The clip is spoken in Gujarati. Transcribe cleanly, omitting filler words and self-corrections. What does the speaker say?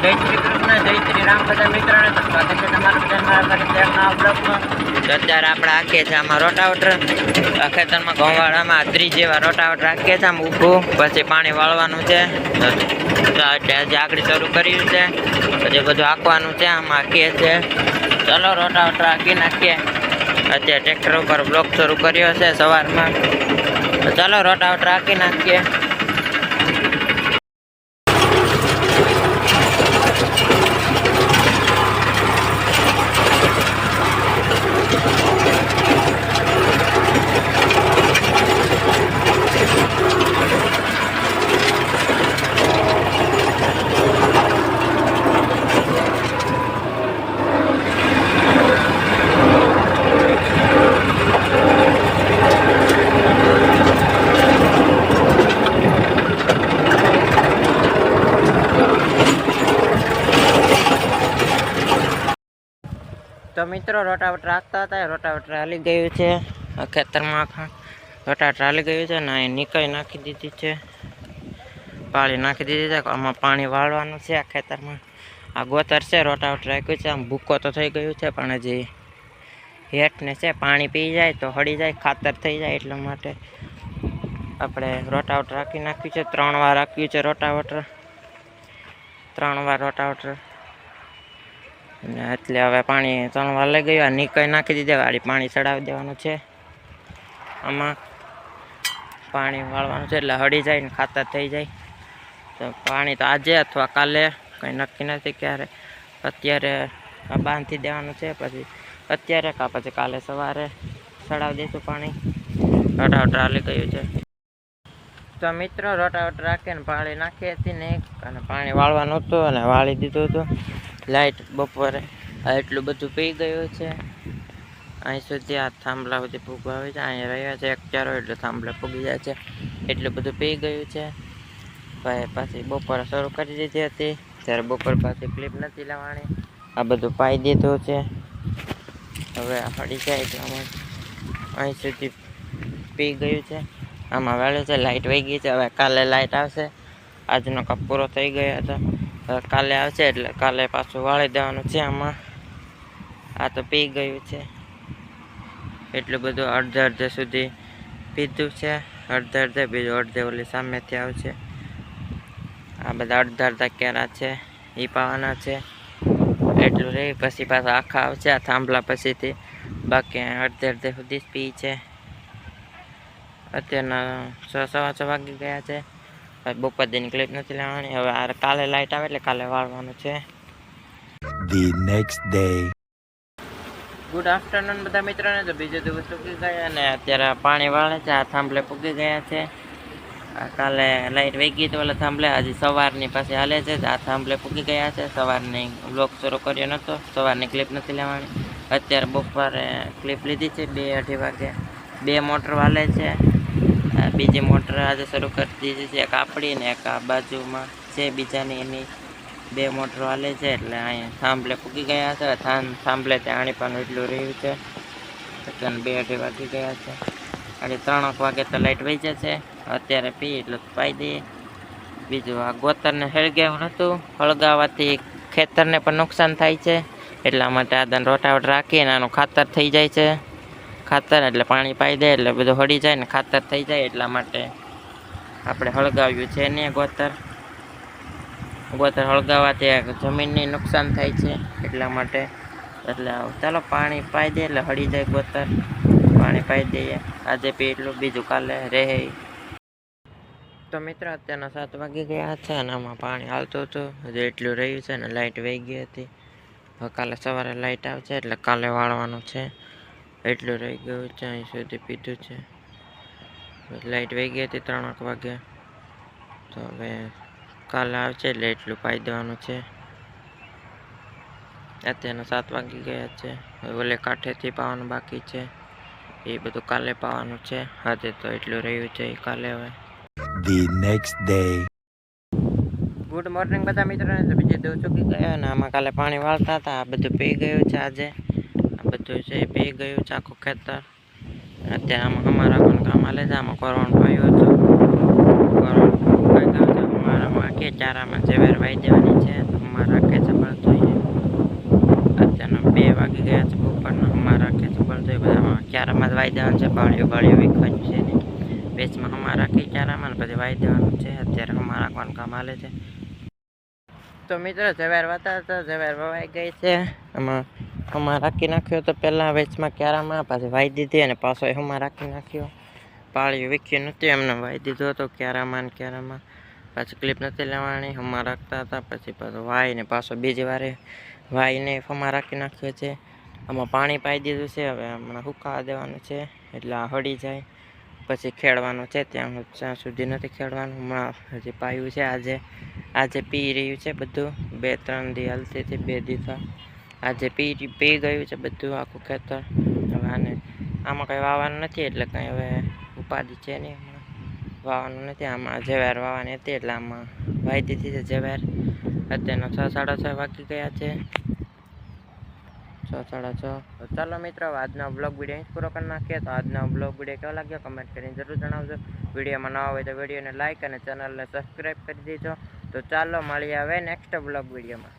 જય શ્રી કૃષ્ણ, જય શ્રી રામ બધા મિત્રોને તો સ્વાગત છે તમારું બધાના મારી ચેનલના બ્લોગમાં. તો અત્યારે આપણે આખીએ છીએ આમાં રોટાવટર, આ ખેતરમાં ઘઉંવાળામાં 30 જેવા રોટાવટર રાખીએ છીએ આમ ઊભું, પછી પાણી વાળવાનું છે. તો આજે આગળ શરૂ કર્યું છે, પછી બધું આંકવાનું છે, આમ આખીએ છે. ચાલો રોટાવટર આંકી નાખીએ. અત્યારે ટ્રેક્ટર ઉપર બ્લોક શરૂ કર્યો છે સવારમાં, તો ચાલો રોટાવટર આંકી નાખીએ. તો મિત્રો રોટાવટર રાખતા હતા, રોટાવટર હાલી ગયું છે ખેતરમાં, રોટાવટર હાલી ગયું છે ને અહીં નીકળી નાખી દીધી છે, પાળી નાખી દીધી છે. આમાં પાણી વાળવાનું છે આ ખેતરમાં. આ ગોતર છે રોટાવટર રાખ્યું છે, આમ ભૂકો તો થઈ ગયું છે પણ હજી હેઠને છે પાણી પી જાય તો હળી જાય, ખાતર થઈ જાય, એટલા માટે આપણે રોટાવટર રાખી નાખ્યું છે. 3 વાર રાખ્યું છે રોટાવટર, 3 વાર રોટાવટર. અને એટલે હવે પાણી 3 વાર લઈ ગયું, નીકળી નાખી દીધે વાળી પાણી ચડાવી દેવાનું છે. આમાં પાણી વાળવાનું છે એટલે હળી જાય ને ખાતર થઈ જાય. તો પાણી તો આજે અથવા કાલે કંઈ નક્કી નથી ક્યારે. અત્યારે બાંધી દેવાનું છે, પછી અત્યારે કાં પછી કાલે સવારે ચડાવી દઈશું પાણી. રોટાવટર હાલી ગયું છે. તો મિત્રો રોટાવટર રાખીને પાણી નાખી હતી ને, અને પાણી વાળવાનું હતું અને વાળી દીધું હતું. લાઇટ બપોરે એટલું બધું પી ગયું છે. અહીં સુધી આ થાંભલા બધી ભૂગવા આવે છે, અહીંયા રહ્યા છે 1 ચારો એટલે થાંભલા પૂગી જાય છે, એટલું બધું પી ગયું છે. પછી બપોરે શરૂ કરી દીધી હતી, ત્યારે બપોર પાછી ક્લિપ નથી લેવાની. આ બધું પાઈ દીધું છે, હવે હળી જાય એટલામાં અહીં સુધી પી ગયું છે. આમાં વાળ્યું છે, લાઇટ વહી ગઈ છે. હવે કાલે લાઇટ આવશે, આજનો કપ પૂરો થઈ ગયો હતો, હવે કાલે આવશે એટલે કાલે પાછું વાળી દેવાનું છે. આમાં આ તો પી ગયું છે, એટલું બધું અડધે સુધી પીધું છે. અડધે બીજું અડધે ઓલી સામેથી આવશે. આ બધા અડધા કેરા છે એ પાવાના છે, એટલું રહી પછી પાછા આખા આવશે આ થાંભલા પછીથી. બાકી અડધે સુધી જ પી છે. અત્યારના 6:15 વાગી ગયા છે. બપોર દીની ક્લિપ નથી લેવાની. હવે આ કાલે લાઇટ આવે એટલે કાલે વાળવાનું છે. The next day. Good afternoon બધા મિત્રોને. તો બીજો દિવસ પૂગી ગયા અને અત્યારે પાણી વાળે છે, આ થાંભલે પૂગી ગયા છે. કાલે લાઇટ વહી ગઈ તો ઓલા થાંભલે, આજે સવારની પાસે હાલે છે, આ થાંભલે પૂગી ગયા છે. સવારની બ્લોગ શરૂ કર્યો નહોતો, સવારની ક્લિપ નથી લેવાની. અત્યારે બપોરે ક્લિપ લીધી છે 2-2:30 વાગે. 2 મોટર વાલે છે, બીજી મોટર આજે શરૂ કરી દીધી છે, એક આપણી ને એક આ બાજુમાં છે બીજાની, એની 2 મોટર વાલે છે. એટલે અહીંયા થાંભલે પૂગી ગયા છે. થાંભલે ત્યાં આણીપાનું એટલું રહ્યું છે. અત્યારે 2-2:30 વાગી ગયા છે. આજે 3 વાગે તો લાઇટ વહી જશે. અત્યારે પી એટલું પાઈ દઈએ. બીજું આ ગોતરને સળગાવ્યું નહોતું, સળગાવવાથી ખેતરને પણ નુકસાન થાય છે, એટલા માટે આ રોટાવટર રાખીને આનું ખાતર થઈ જાય છે. ખાતર એટલે પાણી પાઈ દે એટલે બધું હળી જાય ને ખાતર થઈ જાય, એટલા માટે આપણે સળગાવ્યું છે ને. ગોતર સળગાવવાથી જમીનને નુકસાન થાય છે, એટલા માટે. એટલે ચાલો પાણી પાઈ દે એટલે હળી જાય ગોતર. પાણી પાઈ દઈએ, આજે પી એટલું, બીજું કાલે રહે. તો મિત્રો અત્યારના 7 વાગી ગયા છે અને આમાં પાણી હાલતું હતું, હજી એટલું રહ્યું છે ને લાઇટ વહી ગઈ હતી. હવે કાલે સવારે લાઇટ આવશે એટલે કાલે વાળવાનું છે, એટલું રહી ગયું છે. અહીં સુધી પીધું છે. લાઇટ વહી ગઈ હતી 3 વાગે, તો હવે કાલે આવશે એટલે એટલું પાઈ દેવાનું છે. અત્યારના 7 વાગી ગયા છે. હવે ઓલે કાંઠેથી પાવાનું બાકી છે, એ બધું કાલે પાવાનું છે. આજે તો એટલું રહ્યું છે, એ કાલે. હવે The next day. Good morning બધા મિત્રોને. તો બીજે દિવસ ચૂકી ગયા અને આમાં કાલે પાણી વાળતા હતા, આ બધું પી ગયું છે આજે. આ બધું છે પી ગયું છે આખું ખેતર. અત્યારે આમાં અમારા પણ કામ હાલે છે. આમાં કોરોણ પાયું હતું, કોરોણ પાઈ ગયું છે અમારામાં કે ચારામાં ઝેર વાઈ દેવાની છે. હમણાં રાખે છે બળતો અત્યારના 2 વાગી ગયા છે બપોરના હમણાં રાખે છે બળતો બધા ક્યારામાં જ વાઈ દેવાનું છે બાળીઓ વીખવાનું છે ને વેચમાં હમણાં રાખી ક્યારામાં ને પછી વાઈ દેવાનું છે અત્યારે હમણાં રાખવાનું કામ હાલે છે તો મિત્રો જવેર વાતા હતા જવેર વવાઈ ગઈ છે આમાં હમણાં રાખી નાખ્યો તો પહેલાં વેચમાં ક્યારામાં પાછી વાઈ દીધી અને પાછો હમણાં રાખી નાખ્યો પાળીઓ વીખી નહોતી એમને વાઈ દીધો હતો ક્યારામાં પાછી ક્લિપ નથી લેવાની હમણાં રાખતા હતા પછી પાછો વાઈને પાછો બીજી વારે વાઈને હમણાં રાખી નાખ્યો છે આમાં પાણી પાઈ દીધું છે હવે હમણાં સુકાવા દેવાનું છે એટલે આ હળી જાય પછી ખેડવાનું છે ત્યાં સુધી નથી ખેડવાનું હમણાં હજી પાયું છે આજે પી રહ્યું છે બધું 2-3 દી હાલતી હતી 2 દી આજે પી ગયું છે બધું આખું ખેતર હવે આમાં કંઈ વાવવાનું નથી એટલે કંઈ હવે ઉપાધિ છે નહીં હમણાં વાવવાનું નથી આમાં જવેર વાવવાની હતી એટલે આમાં વાઈ દીધી છે જવેર અત્યારના 6-6:30 વાગી ગયા છે 6-6:30 ચાલો મિત્રો આજનો બ્લોગ વિડીયો પૂરો કરી નાખીએ તો આજનો બ્લોગ વિડીયો કેવો લાગ્યો કમેન્ટ કરીને જરૂર જણાવજો વિડીયોમાં નવા હોય તો વિડીયોને લાઇક અને ચેનલને સબસ્ક્રાઈબ કરી દેજો તો ચાલો મળીએ હવે નેક્સ્ટ બ્લોગ વિડીયોમાં